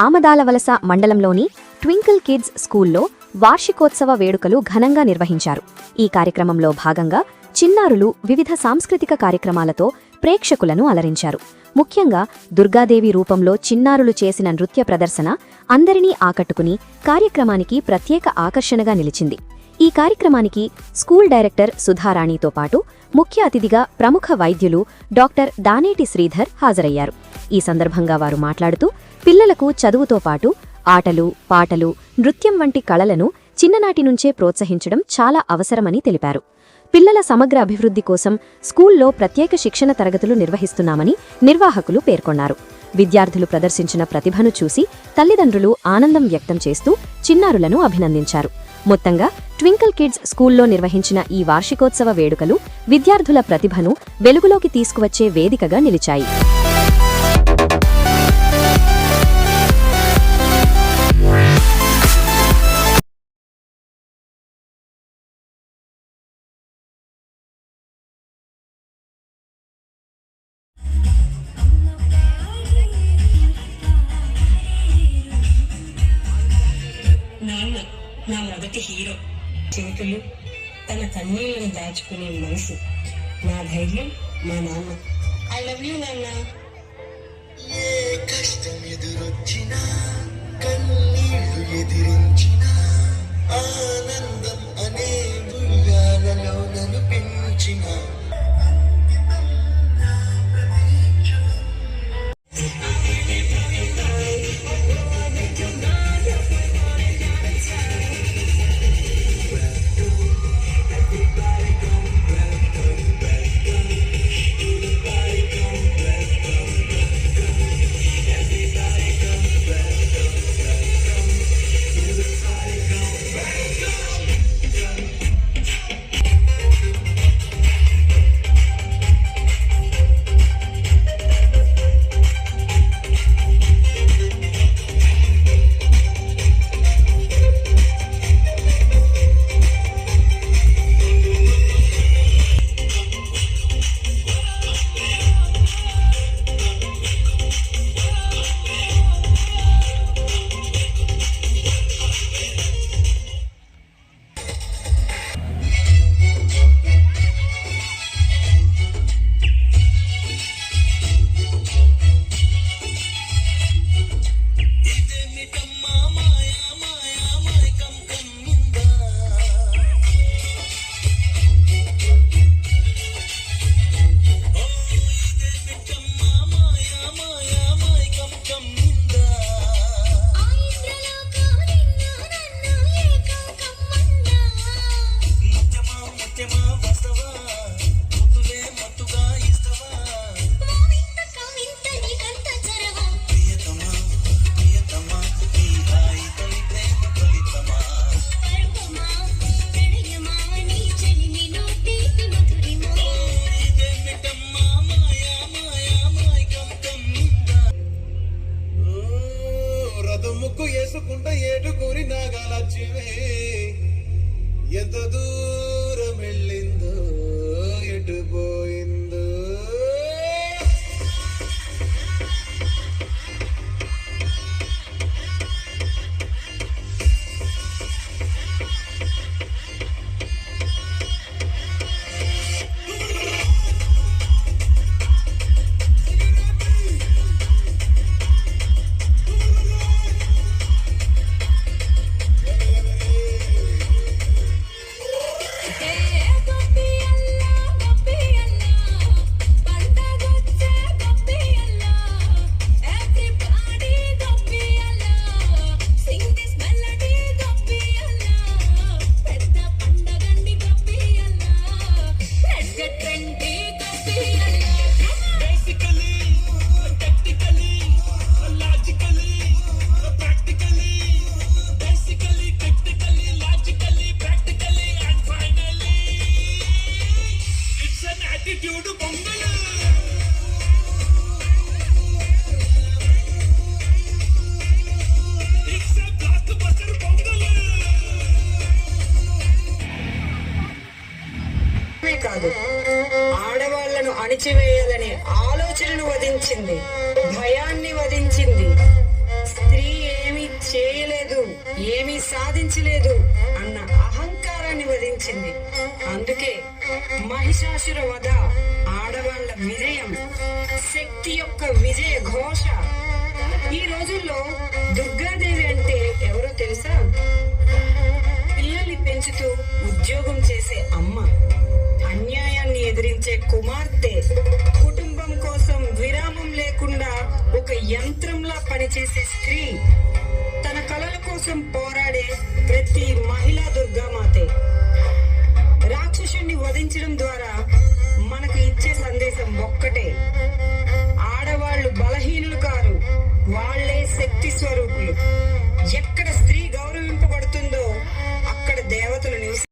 ఆమదాలవలస మండలంలోని twinkle kids స్కూల్లో వార్షికోత్సవ వేడుకలు ఘనంగా నిర్వహించారు. ఈ కార్యక్రమంలో భాగంగా చిన్నారులు వివిధ సాంస్కృతిక కార్యక్రమాలతో ప్రేక్షకులను అలరించారు. ముఖ్యంగా దుర్గాదేవి రూపంలో చిన్నారులు చేసిన నృత్య ప్రదర్శన అందరినీ ఆకట్టుకుని కార్యక్రమానికి ప్రత్యేక ఆకర్షణగా నిలిచింది. ఈ కార్యక్రమానికి స్కూల్ డైరెక్టర్ సుధారాణితో పాటు ముఖ్య అతిథిగా ప్రముఖ వైద్యులు డాక్టర్ దానేటి శ్రీధర్ హాజరయ్యారు. ఈ సందర్భంగా వారు మాట్లాడుతూ పిల్లలకు చదువుతో పాటు ఆటలు, పాటలు, నృత్యం వంటి కళలను చిన్ననాటి నుంచే ప్రోత్సహించడం చాలా అవసరమని తెలిపారు. పిల్లల సమగ్ర అభివృద్ధి కోసం స్కూల్లో ప్రత్యేక శిక్షణ తరగతులు నిర్వహిస్తున్నామని నిర్వాహకులు పేర్కొన్నారు. విద్యార్థులు ప్రదర్శించిన ప్రతిభను చూసి తల్లిదండ్రులు ఆనందం వ్యక్తం చేస్తూ చిన్నారులను అభినందించారు. మొత్తంగా ట్వింకిల్ కిడ్స్ స్కూల్లో నిర్వహించిన ఈ వార్షికోత్సవ వేడుకలు విద్యార్థుల ప్రతిభను వెలుగులోకి తీసుకువచ్చే వేదికగా నిలిచాయి. నాన్న నా మొదటి హీరో. చేతులు, తన కన్నీళ్లను దాచుకునే మనసు, నా ధైర్యం మా నాన్న. ఐ లవ్ యూ నాన్న. ఏ కష్టం ఎదురొచ్చినా, కన్నీళ్లు ఎదిరించినా, ఆనందం అనే ఉయ్యాలలో నన్ను పెంచిన ముక్కు వేసుకుంటా ఏటుకూరి నాగాలచ్చివే ఎంత దూరం వెళ్ళిందో ఎటు పోయిందో. కాదు, ఆడవాళ్లను అణిచివేయాలనే ఆలోచనను వధించింది. భయా వధించలేదు అన్న అహంకారాన్ని వధించింది. అందుకే మహిషాసుర వధ ఆడవాళ్ల విజయం, శక్తి యొక్క విజయ ఘోష. ఈ రోజుల్లో దుర్గాదేవి అంటే ఎవరో తెలుసా? పిల్లల్ని పెంచుతూ ఉద్యోగం చేసే అమ్మ, అన్యాయాన్ని ఎదిరించే కుమార్తె, కుటుంబం కోసం విరామం లేకుండా ఒక యంత్రంలా పనిచేసే స్త్రీ, తన కలల కోసం పోరాడే ప్రతి మహిళా దుర్గామాతే. రాక్షసుని వధించడం ద్వారా మనకు ఇచ్చే సందేశం ఒక్కటే: ఆడవాళ్లు బలహీనులు కారు, వాళ్లే శక్తి స్వరూపులు. ఎక్కడ స్త్రీ గౌరవింపబడుతుందో అక్కడ దేవతలు నివసి.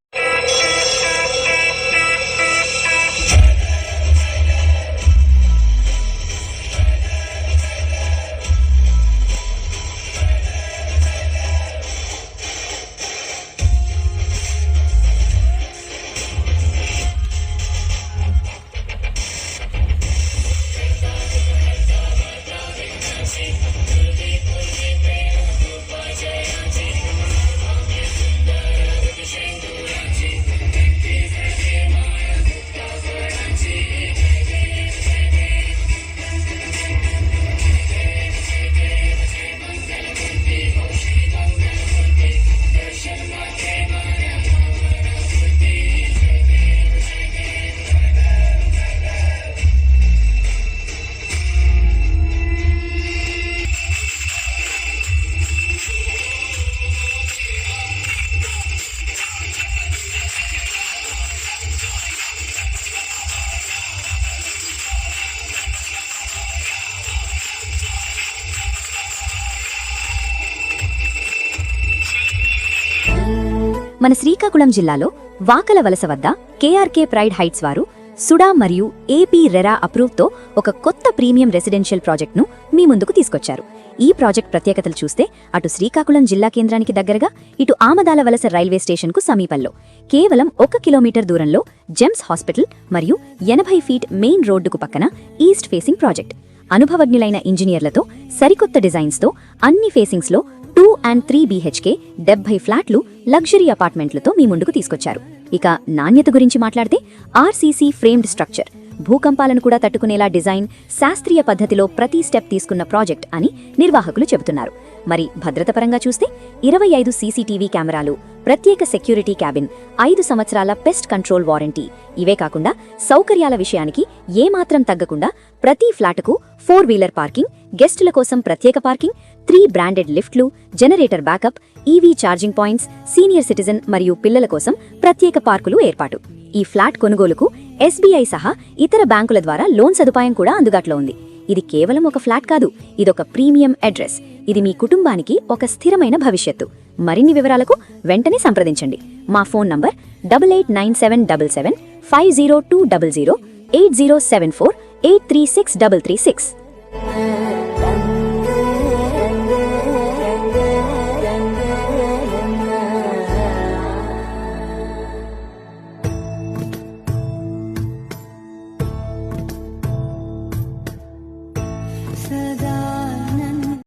మన శ్రీకాకుళం జిల్లాలో వాకల వలస వద్ద కేఆర్కే ప్రైడ్ హైట్స్ వారు సుడా మరియు ఏపీ రెరా అప్రూవ్తో ఒక కొత్త ప్రీమియం రెసిడెన్షియల్ ప్రాజెక్ట్ను మీ ముందుకు తీసుకొచ్చారు. ఈ ప్రాజెక్ట్ ప్రత్యేకతలు చూస్తే అటు శ్రీకాకుళం జిల్లా కేంద్రానికి దగ్గరగా, ఇటు ఆమదాల వలస రైల్వే స్టేషన్కు సమీపంలో, కేవలం 1 కిలోమీటర్ దూరంలో జెమ్స్ హాస్పిటల్ మరియు 80 ఫీట్ మెయిన్ రోడ్డుకు పక్కన ఈస్ట్ ఫేసింగ్ ప్రాజెక్ట్. అనుభవజ్ఞులైన ఇంజనీర్లతో సరికొత్త డిజైన్స్తో అన్ని ఫేసింగ్స్లో 2 and 3 BHK 70 ఫ్లాట్లు లగ్జరీ అపార్ట్మెంట్లతో మీ ముందుకు తీసుకొచ్చారు. ఇక నాణ్యత గురించి మాట్లాడితే ఆర్సీసీ ఫ్రేమ్డ్ స్ట్రక్చర్, భూకంపాలను కూడా తట్టుకునేలా డిజైన్, శాస్త్రీయ పద్ధతిలో ప్రతి స్టెప్ తీసుకున్న ప్రాజెక్ట్ అని నిర్వాహకులు చెబుతున్నారు. మరి భద్రత పరంగా చూస్తే 25 సీసీటీవీ కెమెరాలు, ప్రత్యేక సెక్యూరిటీ క్యాబిన్, 5 సంవత్సరాల పెస్ట్ కంట్రోల్ వారంటీ. ఇవే కాకుండా సౌకర్యాల విషయానికి ఏమాత్రం తగ్గకుండా ప్రతి ఫ్లాటుకు 4 వీలర్ పార్కింగ్, గెస్టుల కోసం ప్రత్యేక పార్కింగ్, 3 బ్రాండెడ్ లిఫ్ట్లు, generator backup, EV charging points, senior citizen మరియు పిల్లల కోసం ప్రత్యేక పార్కులు ఏర్పాటు. ఈ ఫ్లాట్ కొనుగోలుకు ఎస్బీఐ సహా ఇతర బ్యాంకుల ద్వారా లోన్ సదుపాయం కూడా అందుబాటులో ఉంది. ఇది కేవలం ఒక ఫ్లాట్ కాదు, ఇదొక ప్రీమియం అడ్రస్. ఇది మీ కుటుంబానికి ఒక స్థిరమైన భవిష్యత్తు. మరిన్ని వివరాలకు వెంటనే సంప్రదించండి. మా ఫోన్ నంబర్ 889777 50200 8074 836 336.